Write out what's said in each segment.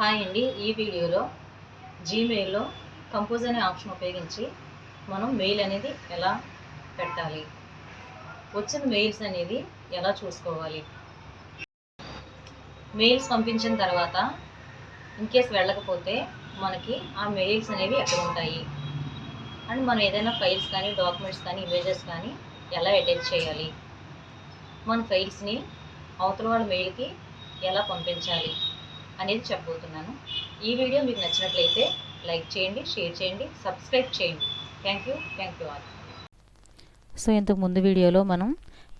Hi అండి. ఈ వీడియోలో జీమెయిల్లో కంపోజ్ అనే ఆప్షన్ ఉపయోగించి మనం మెయిల్ అనేది ఎలా పెట్టాలి, వచ్చిన మెయిల్స్ అనేది ఎలా చూసుకోవాలి, మెయిల్స్ పంపించిన తర్వాత ఇన్కేస్ వెళ్ళకపోతే మనకి ఆ మెయిల్స్ అనేవి ఎక్కడ ఉంటాయి అండ్ మనం ఏదైనా ఫైల్స్ కానీ డాక్యుమెంట్స్ కానీ ఇమేజెస్ కానీ ఎలా అటాచ్ చేయాలి, మన ఫైల్స్ని అవతల వాళ్ళ మెయిల్కి ఎలా పంపించాలి అనేది చెప్పబోతున్నాను. ఈ వీడియో మీకు నచ్చినట్లయితే లైక్ చేయండి, షేర్ చేయండి, సబ్స్క్రైబ్ చేయండి. Thank you all. సో ఇంతకు ముందు వీడియోలో మనం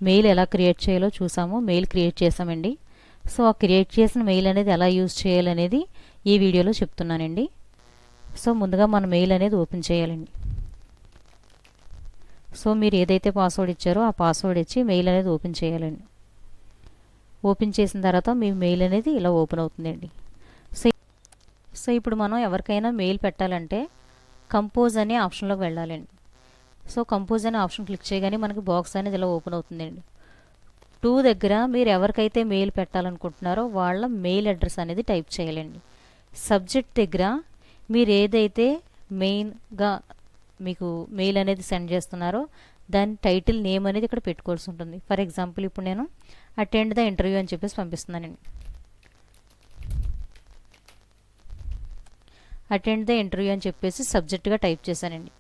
మెయిల్ ఎలా క్రియేట్ చేయాలో చూసాము. మెయిల్ క్రియేట్ చేసామండి. సో ఆ క్రియేట్ చేసిన మెయిల్ అనేది ఎలా యూజ్ చేయాలనేది ఈ వీడియోలో చెప్తున్నానండి. సో ముందుగా మన మెయిల్ అనేది ఓపెన్ చేయాలండి. సో మీరు ఏదైతే పాస్వర్డ్ ఇచ్చారో ఆ పాస్వర్డ్ ఇచ్చి మెయిల్ అనేది ఓపెన్ చేయాలండి. ఓపెన్ చేసిన తర్వాత మీ మెయిల్ అనేది ఇలా ఓపెన్ అవుతుందండి. సో ఇప్పుడు మనం ఎవరికైనా మెయిల్ పెట్టాలంటే కంపోజ్ అనే ఆప్షన్లోకి వెళ్ళాలండి. సో కంపోజ్ అనే ఆప్షన్ క్లిక్ చేయగానే మనకి బాక్స్ అనేది ఇలా ఓపెన్ అవుతుందండి. 2 దగ్గర మీరు ఎవరికైతే మెయిల్ పెట్టాలనుకుంటున్నారో వాళ్ళ మెయిల్ అడ్రస్ అనేది టైప్ చేయాలండి. సబ్జెక్ట్ దగ్గర మీరు ఏదైతే మెయిన్గా మీకు మెయిల్ అనేది సెండ్ చేస్తున్నారో దాని టైటిల్ నేమ్ అనేది ఇక్కడ పెట్టుకోవాల్సి ఉంటుంది. ఫర్ ఎగ్జాంపుల్ ఇప్పుడు నేను అటెండ్ ద ఇంటర్వ్యూ అని చెప్పేసి పంపిస్తున్నానండి. అటెండ్ ద ఇంటర్వ్యూ అని చెప్పేసి సబ్జెక్ట్గా టైప్ చేశానండి.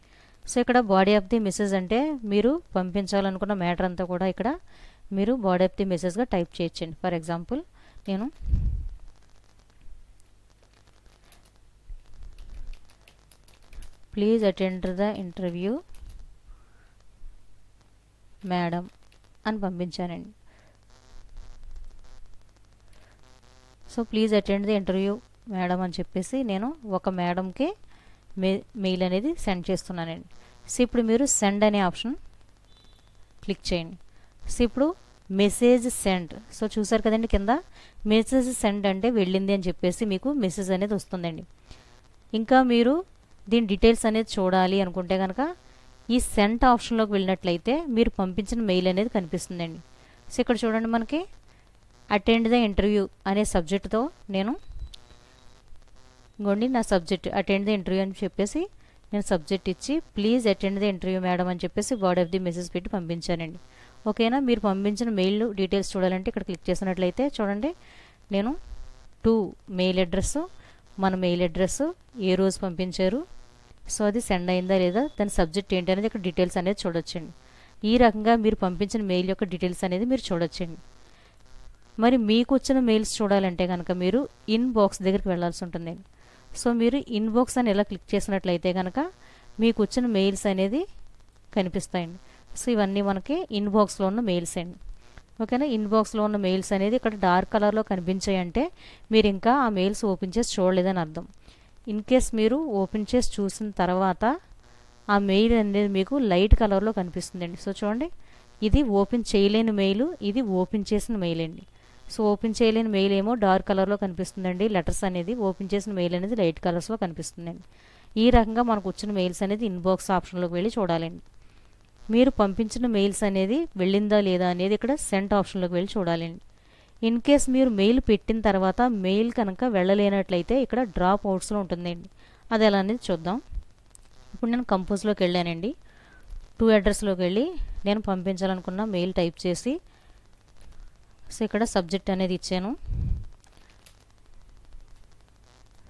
సో ఇక్కడ బాడీ ఆఫ్ ది మెసేజ్ అంటే మీరు పంపించాలనుకున్న మ్యాటర్ అంతా కూడా ఇక్కడ మీరు బాడీ ఆఫ్ ది మెసేజ్గా టైప్ చేయొచ్చండి. ఫర్ ఎగ్జాంపుల్ నేను please attend the interview madam అని పంపించానండి. So please attend the interview madam అని చెప్పేసి నేను ఒక మేడంకి మెయిల్ అనేది సెండ్ చేస్తున్నానండి. సో ఇప్పుడు మీరు సెండ్ అనే ఆప్షన్ క్లిక్ చేయండి. సో ఇప్పుడు మెసేజ్ సెండ్. సో చూసారు కదండి కింద మెసేజ్ సెండ్ అంటే వెళ్ళింది అని చెప్పేసి మీకు మెసేజ్ అనేది వస్తుందండి. ఇంకా మీరు దీని డీటెయిల్స్ అనేది చూడాలి అనుకుంటే కనుక ఈ సెంట్ ఆప్షన్లోకి వెళ్ళినట్లయితే మీరు పంపించిన మెయిల్ అనేది కనిపిస్తుందండి. సో ఇక్కడ చూడండి మనకి అటెండ్ ద ఇంటర్వ్యూ అనే సబ్జెక్ట్తో నేను ఇంకోండి నా సబ్జెక్ట్ అటెండ్ ద ఇంటర్వ్యూ అని చెప్పేసి నేను సబ్జెక్ట్ ఇచ్చి please attend the interview madam అని చెప్పేసి బాడీ ఆఫ్ ది మెసేజ్ పెట్టి పంపించానండి. ఓకేనా. మీరు పంపించిన మెయిల్ డీటెయిల్స్ చూడాలంటే ఇక్కడ క్లిక్ చేసినట్లయితే చూడండి నేను 2 మెయిల్ అడ్రస్, మన మెయిల్ అడ్రస్, ఏ రోజు పంపించారు, సో అది సెండ్ అయిందా లేదా, దాని సబ్జెక్ట్ ఏంటి అనేది ఇక్కడ డీటెయిల్స్ అనేది చూడొచ్చండి. ఈ రకంగా మీరు పంపించిన మెయిల్ యొక్క డీటెయిల్స్ అనేది మీరు చూడొచ్చండి. మరి మీకు వచ్చిన మెయిల్స్ చూడాలంటే కనుక మీరు ఇన్బాక్స్ దగ్గరికి వెళ్ళాల్సి ఉంటుందండి. సో మీరు ఇన్బాక్స్ అని ఎలా క్లిక్ చేసినట్లయితే కనుక మీకు వచ్చిన మెయిల్స్ అనేది కనిపిస్తాయండి. సో ఇవన్నీ మనకి ఇన్బాక్స్లో ఉన్న మెయిల్స్ అండి. ఓకేనా. ఇన్బాక్స్లో ఉన్న మెయిల్స్ అనేది ఇక్కడ డార్క్ కలర్లో కనిపించాయంటే మీరు ఇంకా ఆ మెయిల్స్ ఓపెన్ చేసి చూడలేదని అర్థం. ఇన్ కేస్ మీరు ఓపెన్ చేసి చూసిన తర్వాత ఆ మెయిల్ అనేది మీకు లైట్ కలర్లో కనిపిస్తుందండి. సో చూడండి ఇది ఓపెన్ చేయలేని మెయిల్, ఇది ఓపెన్ చేసిన మెయిల్ అండి. సో ఓపెన్ చేయలేని మెయిల్ ఏమో డార్క్ కలర్లో కనిపిస్తుందండి, లెటర్స్ అనేది. ఓపెన్ చేసిన మెయిల్ అనేది లైట్ కలర్స్లో కనిపిస్తుందండి. ఈ రకంగా మనకు వచ్చిన మెయిల్స్ అనేది ఇన్బాక్స్ ఆప్షన్లోకి వెళ్ళి చూడాలండి. మీరు పంపించిన మెయిల్స్ అనేది వెళ్ళిందా లేదా అనేది ఇక్కడ సెంట్ ఆప్షన్లోకి వెళ్ళి చూడాలండి. ఇన్ కేస్ మీరు మెయిల్ పెట్టిన తర్వాత మెయిల్ కనుక వెళ్ళలేనట్లయితే ఇక్కడ డ్రాప్ అవుట్స్లో ఉంటుందండి. అది ఎలా అనేది చూద్దాం. ఇప్పుడు నేను కంపోజ్లోకి వెళ్ళానండి. 2 అడ్రస్లోకి వెళ్ళి నేను పంపించాలనుకున్న మెయిల్ టైప్ చేసి సో ఇక్కడ సబ్జెక్ట్ అనేది ఇచ్చాను.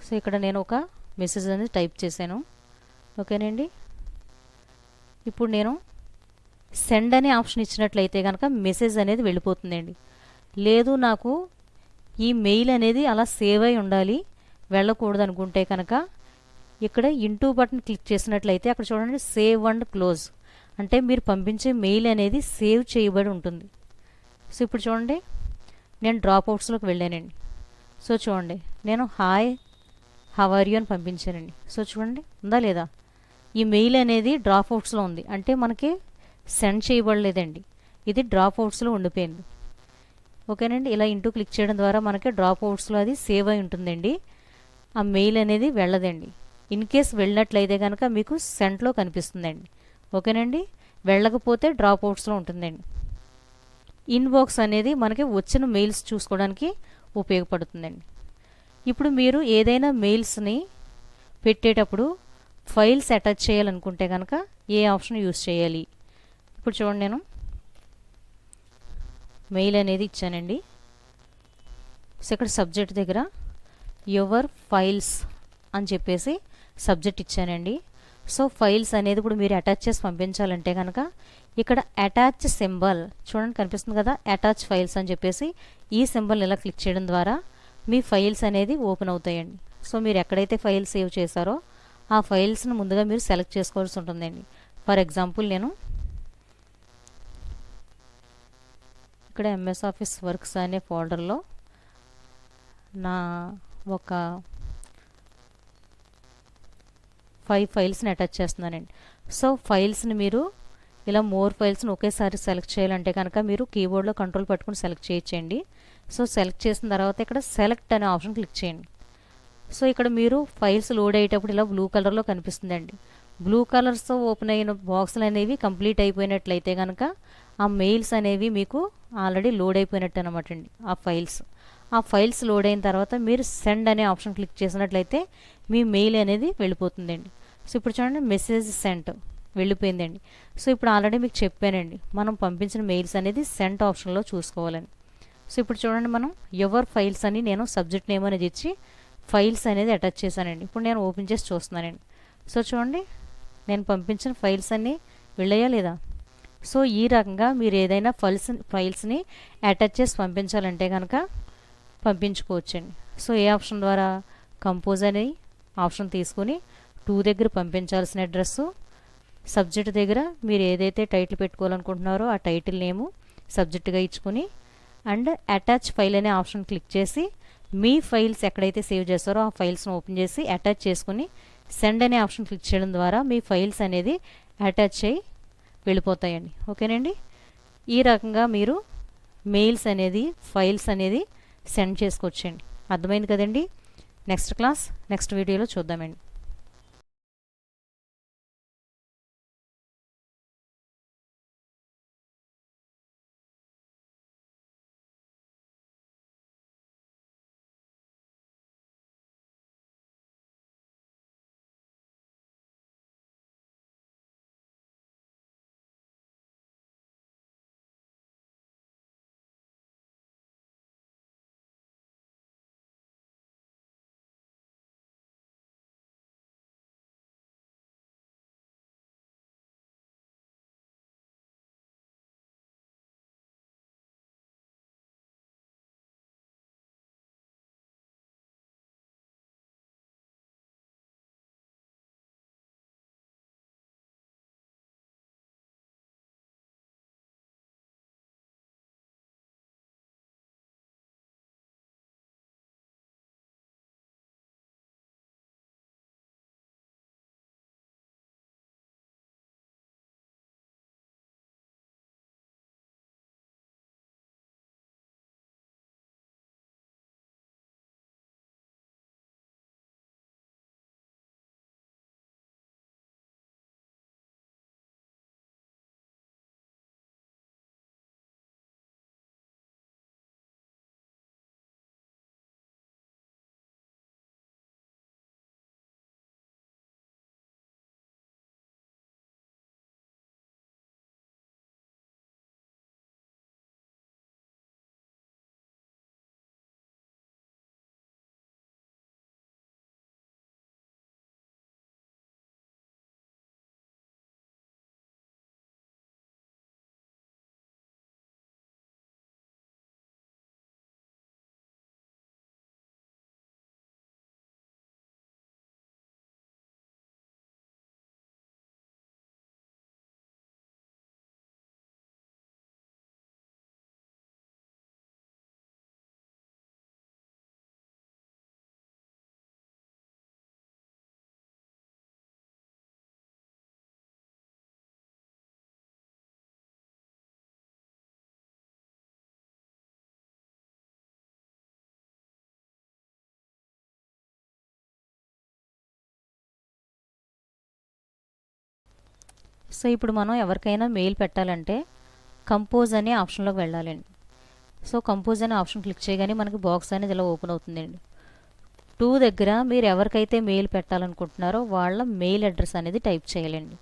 సో ఇక్కడ నేను ఒక మెసేజ్ అనేది టైప్ చేశాను. ఓకేనండి. ఇప్పుడు నేను సెండ్ అనే ఆప్షన్ ఇచ్చినట్లయితే కనుక మెసేజ్ అనేది వెళ్ళిపోతుందండి. లేదు నాకు ఈ మెయిల్ అనేది అలా సేవ్ అయి ఉండాలి, వెళ్ళకూడదు అనుకుంటే కనుక ఇక్కడ ఇంటూ బటన్ క్లిక్ చేసినట్లయితే అక్కడ చూడండి సేవ్ అండ్ క్లోజ్ అంటే మీరు పంపించే మెయిల్ అనేది సేవ్ చేయబడి ఉంటుంది. సో ఇప్పుడు చూడండి నేను డ్రాప్ అవుట్స్లోకి వెళ్ళానండి. సో చూడండి నేను హాయ్ హౌ ఆర్ యూ అని పంపించానండి. సో చూడండి ఉందా లేదా, ఈ మెయిల్ అనేది డ్రాప్ అవుట్స్లో ఉంది అంటే మనకి సెండ్ చేయబడలేదండి, ఇది డ్రాప్ అవుట్స్లో ఉండిపోయింది. ఓకేనండి. ఇలా ఇంటూ క్లిక్ చేయడం ద్వారా మనకి డ్రాప్ అవుట్స్లో అది సేవ్ అయి ఉంటుందండి. ఆ మెయిల్ అనేది వెళ్ళదండి. ఇన్ కేస్ వెళ్ళినట్లయితే కనుక మీకు సెంట్లో కనిపిస్తుందండి. ఓకేనండి. వెళ్ళకపోతే డ్రాప్ అవుట్స్లో ఉంటుందండి. ఇన్బాక్స్ అనేది మనకి వచ్చిన మెయిల్స్ చూసుకోవడానికి ఉపయోగపడుతుందండి. ఇప్పుడు మీరు ఏదైనా మెయిల్స్ని పెట్టేటప్పుడు ఫైల్స్ అటాచ్ చేయాలనుకుంటే కనుక ఏ ఆప్షన్ యూస్ చేయాలి? ఇప్పుడు చూడండి, నేను మెయిల్ అనేది ఇచ్చానండి. సో ఇక్కడ సబ్జెక్ట్ దగ్గర యువర్ ఫైల్స్ అని చెప్పేసి సబ్జెక్ట్ ఇచ్చానండి. సో ఫైల్స్ అనేది ఇప్పుడు మీరు అటాచ్ చేసి పంపించాలంటే కనుక ఇక్కడ అటాచ్ సింబల్ చూడండి కనిపిస్తుంది కదా, అటాచ్ ఫైల్స్ అని చెప్పేసి ఈ సింబల్ ఇలా క్లిక్ చేయడం ద్వారా మీ ఫైల్స్ అనేది ఓపెన్ అవుతాయండి. సో మీరు ఎక్కడైతే ఫైల్ సేవ్ చేశారో ఆ ఫైల్స్ని ముందుగా మీరు సెలెక్ట్ చేసుకోవాల్సి ఉంటుందండి. ఫర్ ఎగ్జాంపుల్ నేను ఇక్కడ ఎంఎస్ ఆఫీస్ వర్క్స్ అనే ఫోల్డర్లో నా ఒక 5 ఫైల్స్ని అటాచ్ చేస్తున్నానండి. సో ఫైల్స్ని మీరు ఇలా మోర్ ఫైల్స్ని ఒకేసారి సెలెక్ట్ చేయాలంటే కనుక మీరు కీబోర్డ్లో కంట్రోల్ పట్టుకుని సెలెక్ట్ చేయొచ్చండి. సో సెలెక్ట్ చేసిన తర్వాత ఇక్కడ సెలెక్ట్ అనే ఆప్షన్ క్లిక్ చేయండి. సో ఇక్కడ మీరు ఫైల్స్ లోడ్ అయ్యేటప్పుడు ఇలా బ్లూ కలర్లో కనిపిస్తుందండి. బ్లూ కలర్స్తో ఓపెన్ అయిన బాక్సులు అనేవి కంప్లీట్ అయిపోయినట్లయితే కనుక ఆ మెయిల్స్ అనేవి మీకు ఆల్రెడీ లోడ్ అయిపోయినట్టు అనమాట అండి. ఆ ఫైల్స్ లోడ్ అయిన తర్వాత మీరు సెండ్ అనే ఆప్షన్ క్లిక్ చేసినట్లయితే మీ మెయిల్ అనేది వెళ్ళిపోతుందండి. సో ఇప్పుడు చూడండి, మెసేజ్ సెంట్ వెళ్ళిపోయిందండి. సో ఇప్పుడు ఆల్రెడీ మీకు చెప్పానండి, మనం పంపించిన మెయిల్స్ అనేది సెంట్ ఆప్షన్లో చూసుకోవాలని. సో ఇప్పుడు చూడండి, మనం యువర్ ఫైల్స్ అని నేను సబ్జెక్ట్ నేమ్ అనేది ఇచ్చి ఫైల్స్ అనేది అటాచ్ చేశానండి. ఇప్పుడు నేను ఓపెన్ చేసి చూస్తున్నానండి. సో చూడండి, నేను పంపించిన ఫైల్స్ అన్నీ వెళ్ళాయా లేదా? సో ఈ రకంగా మీరు ఏదైనా ఫైల్స్ని అటాచ్ చేసి పంపించాలంటే కనుక పంపించుకోవచ్చండి. సో ఏ ఆప్షన్ ద్వారా? కంపోజ్ అనే ఆప్షన్ తీసుకుని 2 దగ్గర పంపించాల్సిన అడ్రస్సు, సబ్జెక్ట్ దగ్గర మీరు ఏదైతే టైటిల్ పెట్టుకోవాలనుకుంటున్నారో ఆ టైటిల్ నేము సబ్జెక్ట్గా ఇచ్చుకొని అండ్ అటాచ్ ఫైల్ అనే ఆప్షన్ క్లిక్ చేసి మీ ఫైల్స్ ఎక్కడైతే సేవ్ చేస్తారో ఆ ఫైల్స్ని ఓపెన్ చేసి అటాచ్ చేసుకుని సెండ్ అనే ఆప్షన్ క్లిక్ చేయడం ద్వారా మీ ఫైల్స్ అనేది అటాచ్ అయ్యి వెళ్ళిపోతాయండి. ఓకేనండి, ఈ రకంగా మీరు మెయిల్స్ అనేది ఫైల్స్ అనేది సెండ్ చేసుకోవచ్చండి. అర్థమైంది కదండి? నెక్స్ట్ వీడియోలో చూద్దామండి. సో ఇప్పుడు మనం ఎవరికైనా మెయిల్ పెట్టాలంటే కంపోజ్ అనే ఆప్షన్లోకి వెళ్ళాలండి. సో కంపోజ్ అనే ఆప్షన్ క్లిక్ చేయగానే మనకి బాక్స్ అనేది ఇలా ఓపెన్ అవుతుందండి. 2 దగ్గర మీరు ఎవరికైతే మెయిల్ పెట్టాలనుకుంటున్నారో వాళ్ళ మెయిల్ అడ్రస్ అనేది టైప్ చేయాలండి.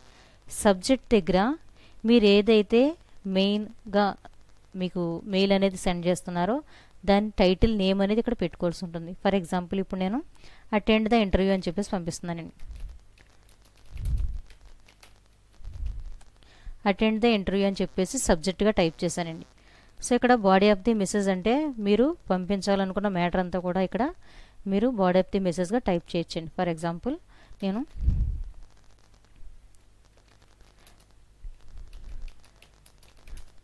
సబ్జెక్ట్ దగ్గర మీరు ఏదైతే మెయిన్గా మీకు మెయిల్ అనేది సెండ్ చేస్తున్నారో దాని టైటిల్ నేమ్ అనేది ఇక్కడ పెట్టుకోవాల్సి ఉంటుంది. ఫర్ ఎగ్జాంపుల్ ఇప్పుడు నేను అటెండ్ ద ఇంటర్వ్యూ అని చెప్పేసి పంపిస్తున్నానండి. అటెండ్ ద ఇంటర్వ్యూ అని చెప్పేసి సబ్జెక్ట్గా టైప్ చేశానండి. సో ఇక్కడ బాడీ ఆఫ్ ది మెసేజ్ అంటే మీరు పంపించాలనుకున్న మ్యాటర్ అంతా కూడా ఇక్కడ మీరు బాడీ ఆఫ్ ది మెసేజ్గా టైప్ చేయొచ్చండి. ఫర్ ఎగ్జాంపుల్ నేను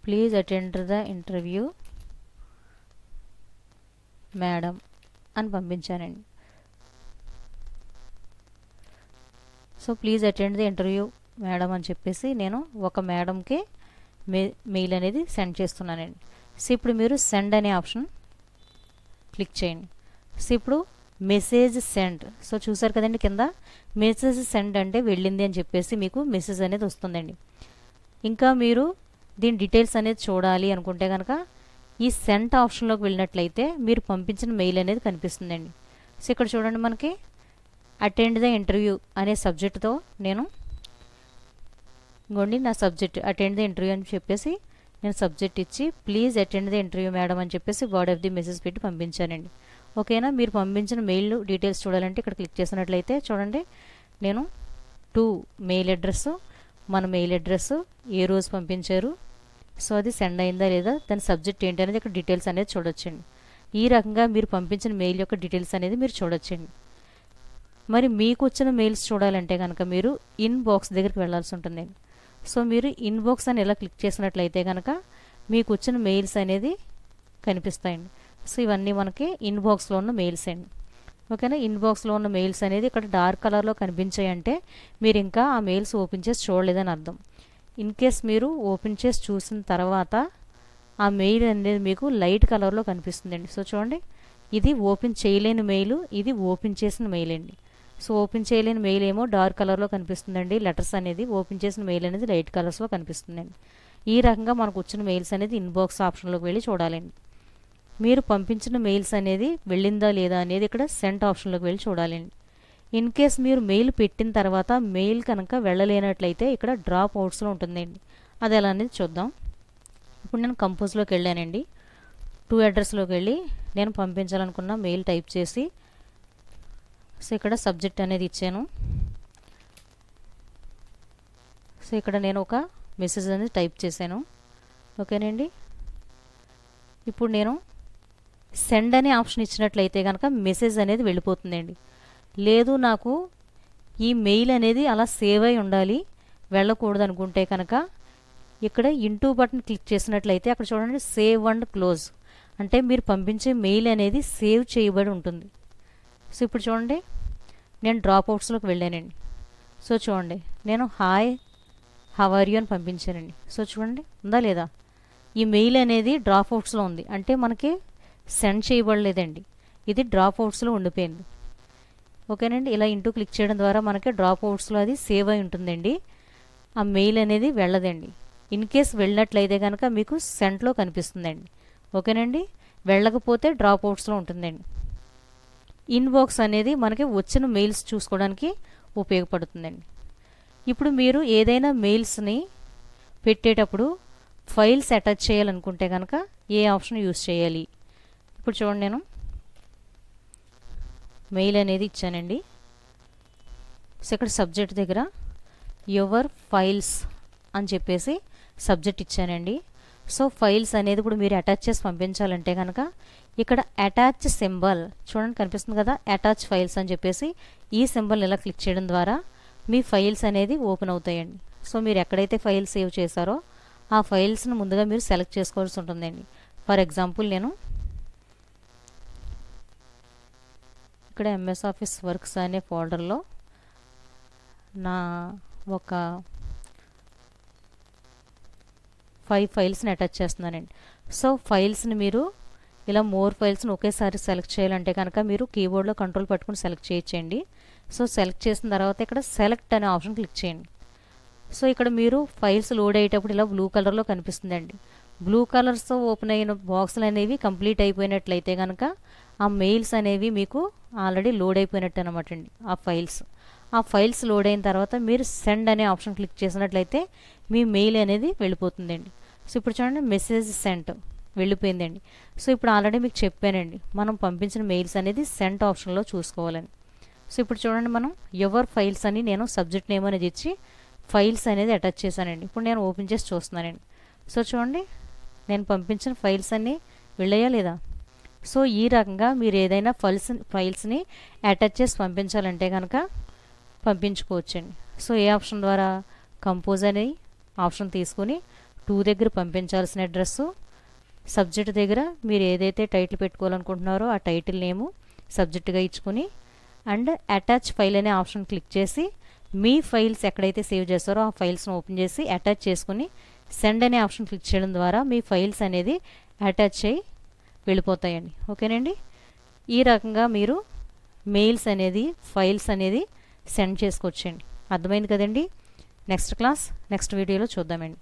please attend the interview madam అని పంపించానండి. So please attend the interview madam అని చెప్పేసి నేను ఒక మేడంకి మెయిల్ అనేది సెండ్ చేస్తున్నానండి. సో ఇప్పుడు మీరు సెండ్ అనే ఆప్షన్ క్లిక్ చేయండి. సో ఇప్పుడు మెసేజ్ సెండ్. సో చూసారు కదండి కింద మెసేజ్ సెండ్ అంటే వెళ్ళింది అని చెప్పేసి మీకు మెసేజ్ అనేది వస్తుందండి. ఇంకా మీరు దీని డీటెయిల్స్ అనేది చూడాలి అనుకుంటే కనుక ఈ సెంట్ ఆప్షన్లోకి వెళ్ళినట్లయితే మీరు పంపించిన మెయిల్ అనేది కనిపిస్తుందండి. సో ఇక్కడ చూడండి మనకి అటెండ్ ద ఇంటర్వ్యూ అనే సబ్జెక్టుతో నేను ఇంకోండి నా సబ్జెక్ట్ అటెండ్ ద ఇంటర్వ్యూ అని చెప్పేసి నేను సబ్జెక్ట్ ఇచ్చి please attend the interview madam అని చెప్పేసి బాడీ ఆఫ్ ది మెసేజ్ పెట్టి పంపించానండి. ఓకేనా. మీరు పంపించిన మెయిల్ డీటెయిల్స్ చూడాలంటే ఇక్కడ క్లిక్ చేసినట్లయితే చూడండి నేను 2 మెయిల్ అడ్రస్, మన మెయిల్ అడ్రస్, ఏ రోజు పంపించారు, సో అది సెండ్ అయిందా లేదా, దాని సబ్జెక్ట్ ఏంటి అనేది ఇక్కడ డీటెయిల్స్ అనేది చూడొచ్చండి. ఈ రకంగా మీరు పంపించిన మెయిల్ యొక్క డీటెయిల్స్ అనేది మీరు చూడొచ్చండి. మరి మీకు వచ్చిన మెయిల్స్ చూడాలంటే కనుక మీరు ఇన్బాక్స్ దగ్గరికి వెళ్ళాల్సి ఉంటుందండి. సో మీరు ఇన్బాక్స్ అని ఇలా క్లిక్ చేసినట్లయితే కనుక మీకు వచ్చిన మెయిల్స్ అనేది కనిపిస్తాయండి. సో ఇవన్నీ మనకి ఇన్బాక్స్లో ఉన్న మెయిల్స్ అండి. ఓకేనా. ఇన్బాక్స్లో ఉన్న మెయిల్స్ అనేది ఇక్కడ డార్క్ కలర్లో కనిపించాయంటే మీరు ఇంకా ఆ మెయిల్స్ ఓపెన్ చేసి చూడలేదని అర్థం. ఇన్ కేస్ మీరు ఓపెన్ చేసి చూసిన తర్వాత ఆ మెయిల్ అనేది మీకు లైట్ కలర్లో కనిపిస్తుందండి. సో చూడండి ఇది ఓపెన్ చేయలేని మెయిల్, ఇది ఓపెన్ చేసిన మెయిల్ అండి. సో ఓపెన్ చేయలేని మెయిల్ ఏమో డార్క్ కలర్లో కనిపిస్తుందండి, లెటర్స్ అనేది ఓపెన్ చేసిన మెయిల్ అనేది లైట్ కలర్స్లో కనిపిస్తుందండి. ఈ రకంగా మనకు వచ్చిన మెయిల్స్ అనేది ఇన్బాక్స్ ఆప్షన్లోకి వెళ్ళి చూడాలండి. మీరు పంపించిన మెయిల్స్ అనేది వెళ్ళిందా లేదా అనేది ఇక్కడ సెంట్ ఆప్షన్లోకి వెళ్ళి చూడాలండి. ఇన్ కేస్ మీరు మెయిల్ పెట్టిన తర్వాత మెయిల్ కనుక వెళ్ళలేనట్లయితే ఇక్కడ డ్రాప్ అవుట్స్లో ఉంటుందండి. అది ఎలా అనేది చూద్దాం. ఇప్పుడు నేను కంపోజ్లోకి వెళ్ళానండి. 2 అడ్రస్లోకి వెళ్ళి నేను పంపించాలనుకున్న మెయిల్ టైప్ చేసి సో ఇక్కడ సబ్జెక్ట్ అనేది ఇచ్చాను. సో ఇక్కడ నేను ఒక మెసేజ్ అనేది టైప్ చేశాను. ఓకేనండి. ఇప్పుడు నేను సెండ్ అనే ఆప్షన్ ఇచ్చినట్లయితే కనుక మెసేజ్ అనేది వెళ్ళిపోతుందండి. లేదు నాకు ఈ మెయిల్ అనేది అలా సేవ్ అయి ఉండాలి, వెళ్ళకూడదు అనుకుంటే కనుక ఇక్కడ ఇంటూ బటన్ క్లిక్ చేసినట్లయితే అక్కడ చూడండి సేవ్ అండ్ క్లోజ్ అంటే మీరు పంపించే మెయిల్ అనేది సేవ్ చేయబడి ఉంటుంది. సో ఇప్పుడు చూడండి నేను డ్రాప్ అవుట్స్లోకి వెళ్ళానండి. సో చూడండి నేను హాయ్ హౌ ఆర్ యూ అని పంపించానండి. సో చూడండి ఉందా లేదా, ఈ మెయిల్ అనేది డ్రాప్ అవుట్స్లో ఉంది అంటే మనకి సెండ్ చేయబడలేదండి, ఇది డ్రాప్ అవుట్స్లో ఉండిపోయింది. ఓకేనండి. ఇలా ఇంటూ క్లిక్ చేయడం ద్వారా మనకి డ్రాప్ అవుట్స్లో అది సేవ్ అయి ఉంటుందండి, ఆ మెయిల్ అనేది వెళ్ళదండి. ఇన్ కేస్ వెళ్ళినట్లయితే కనుక మీకు సెంట్లో కనిపిస్తుందండి. ఓకేనండి. వెళ్ళకపోతే డ్రాప్ అవుట్స్లో ఉంటుందండి. ఇన్బాక్స్ అనేది మనకి వచ్చిన మెయిల్స్ చూసుకోవడానికి ఉపయోగపడుతుందండి. ఇప్పుడు మీరు ఏదైనా మెయిల్స్ని పెట్టేటప్పుడు ఫైల్స్ అటాచ్ చేయాలనుకుంటే కనుక ఏ ఆప్షన్ యూస్ చేయాలి. ఇప్పుడు చూడండి నేను మెయిల్ అనేది ఇచ్చానండి. సో ఇక్కడ సబ్జెక్ట్ దగ్గర యువర్ ఫైల్స్ అని చెప్పేసి సబ్జెక్ట్ ఇచ్చానండి. సో ఫైల్స్ అనేది కూడా మీరు అటాచ్ చేసి పంపించాలంటే కనుక ఇక్కడ అటాచ్ సింబల్ చూడండి కనిపిస్తుంది కదా, అటాచ్ ఫైల్స్ అని చెప్పేసి ఈ సింబల్ ఇలా క్లిక్ చేయడం ద్వారా మీ ఫైల్స్ అనేది ఓపెన్ అవుతాయండి. సో మీరు ఎక్కడైతే ఫైల్ సేవ్ చేశారో ఆ ఫైల్స్ని ముందుగా మీరు సెలెక్ట్ చేసుకోవాల్సి ఉంటుందండి. ఫర్ ఎగ్జాంపుల్ నేను ఇక్కడ ఎంఎస్ ఆఫీస్ వర్క్స్ అనే ఫోల్డర్లో నా ఒక 5 ఫైల్స్ని అటాచ్ చేస్తున్నానండి. సో ఫైల్స్ని మీరు ఇలా మోర్ ఫైల్స్ని ఒకేసారి సెలెక్ట్ చేయాలంటే కనుక మీరు కీబోర్డ్లో కంట్రోల్ పట్టుకుని సెలెక్ట్ చేయొచ్చండి. సో సెలెక్ట్ చేసిన తర్వాత ఇక్కడ సెలెక్ట్ అనే ఆప్షన్ క్లిక్ చేయండి. సో ఇక్కడ మీరు ఫైల్స్ లోడ్ అయ్యేటప్పుడు ఇలా బ్లూ కలర్లో కనిపిస్తుందండి. బ్లూ కలర్స్తో ఓపెన్ అయిన బాక్సులు అనేవి కంప్లీట్ అయిపోయినట్లయితే కనుక ఆ మెయిల్స్ అనేవి మీకు ఆల్రెడీ లోడ్ అయిపోయినట్టు అనమాట అండి ఆ ఫైల్స్ లోడ్ అయిన తర్వాత మీరు సెండ్ అనే ఆప్షన్ క్లిక్ చేసినట్లయితే మీ మెయిల్ అనేది వెళ్ళిపోతుందండి. సో ఇప్పుడు చూడండి మెసేజ్ సెంట్ వెళ్ళిపోయిందండి. సో ఇప్పుడు ఆల్రెడీ మీకు చెప్పానండి మనం పంపించిన మెయిల్స్ అనేది సెంట్ ఆప్షన్లో చూసుకోవాలని. సో ఇప్పుడు చూడండి మనం యువర్ ఫైల్స్ అని నేను సబ్జెక్ట్ నేమ్ అనేది ఇచ్చి ఫైల్స్ అనేది అటాచ్ చేశానండి. ఇప్పుడు నేను ఓపెన్ చేసి చూస్తున్నానండి. సో చూడండి నేను పంపించిన ఫైల్స్ అన్నీ వెళ్ళాయా లేదా. సో ఈ రకంగా మీరు ఏదైనా ఫైల్స్ని అటాచ్ చేసి పంపించాలంటే కనుక పంపించుకోవచ్చండి. సో ఏ ఆప్షన్ ద్వారా, కంపోజ్ అనే ఆప్షన్ తీసుకొని టు దగ్గర పంపించాల్సిన అడ్రస్సు, సబ్జెక్ట్ దగ్గర మీరు ఏదైతే టైటిల్ పెట్టుకోవాలనుకుంటున్నారో ఆ టైటిల్ నేము సబ్జెక్ట్గా ఇచ్చుకొని అండ్ అటాచ్ ఫైల్ అనే ఆప్షన్ క్లిక్ చేసి మీ ఫైల్స్ ఎక్కడైతే సేవ్ చేస్తారో ఆ ఫైల్స్ని ఓపెన్ చేసి అటాచ్ చేసుకుని సెండ్ అనే ఆప్షన్ క్లిక్ చేయడం ద్వారా మీ ఫైల్స్ అనేది అటాచ్ అయ్యి వెళ్ళిపోతాయండి. ఓకేనండి. ఈ రకంగా మీరు మెయిల్స్ అనేది ఫైల్స్ అనేది సెండ్ చేసుకోవచ్చండి. అర్థమైంది కదండి. నెక్స్ట్ వీడియోలో చూద్దామండి.